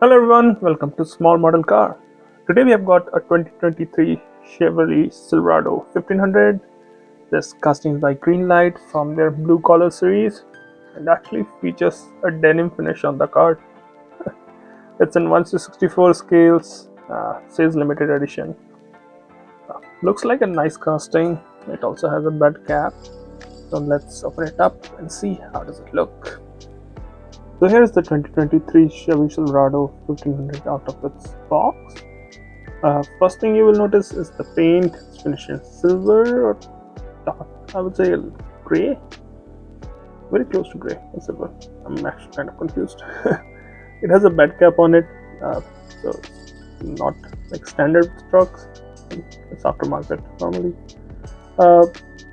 Hello everyone, welcome to Small Model Car. Today we have got a 2023 Chevrolet Silverado 1500. This casting is by Greenlight from their blue collar series and actually features a denim finish on the car. It's in 1/64 scales, says limited edition. Looks like a nice casting. It also has a bed cap. So let's open it up and see how does it look. So here's the 2023 Chevy Silverado 1500 out of its box. First thing you will notice is the paint. It's finished in silver or dark, I would say gray. Very close to gray or silver. I'm actually kind of confused. It has a bed cap on it, so it's not like standard trucks. It's aftermarket normally.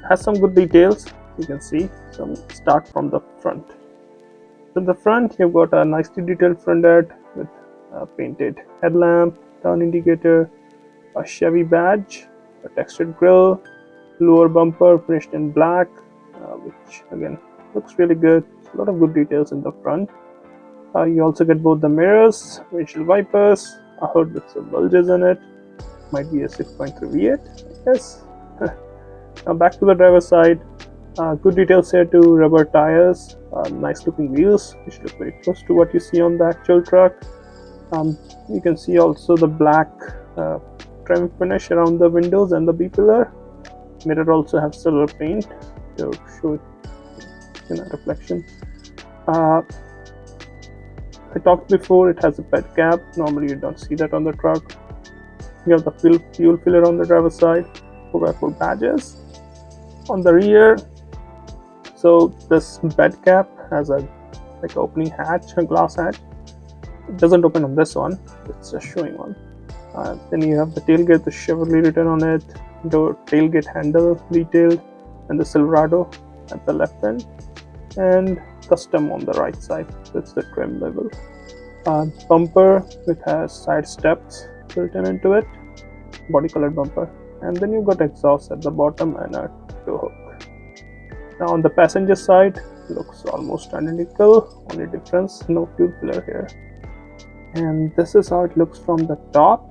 Has some good details. You can see. So start from the front. In the front, you've got a nicely detailed front end with a painted headlamp, turn indicator, a Chevy badge, a textured grille, lower bumper finished in black, which again looks really good. A lot of good details in the front. You also get both the mirrors, windshield wipers, a hood with some bulges in it. Might be a 6.3 V8, I guess. Now back to the driver's side. Good details here too. Rubber tires, nice looking wheels which look very close to what you see on the actual truck. You can see also the black trim finish around the windows and the B-pillar. Mirror also have silver paint to show it reflection. I talked before, it has a bed cap. Normally you don't see that on the truck. You have the fuel filler on the driver's side, 4x4 badges. On the rear, so this bed cap has a opening hatch, a glass hatch. It doesn't open on this one, it's just showing one. Then you have the tailgate, the Chevrolet written on it, the tailgate handle detailed, and the Silverado at the left end, and custom on the right side. That's the trim level. Bumper, it has side steps built into it, body colored bumper, and then you've got exhaust at the bottom and a tow hook. Now on the passenger side, looks almost identical, only difference, no fuel filler here. And this is how it looks from the top.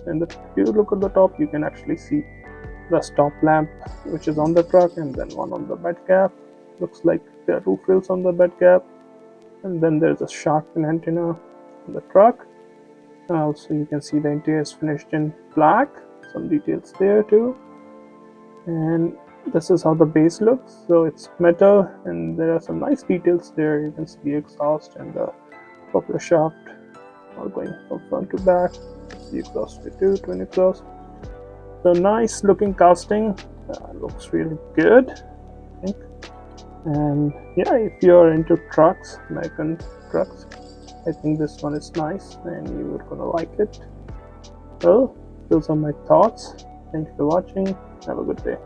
And if you look at the top, you can actually see the stop lamp which is on the truck, and then one on the bed cap. Looks like there are roof rails on the bed cap, and then there's a shark fin antenna on the truck. Also you can see the interior is finished in black, some details there too. And this is how the base looks. So it's metal and there are some nice details there. You can see the exhaust and the propeller shaft all going from front to back. The exhaust too, twin exhaust. So nice looking casting, looks really good, I think. And yeah, if you're into trucks, American trucks, I think this one is nice and you're gonna like it. Well, those are my thoughts. Thank you for watching. Have a good day.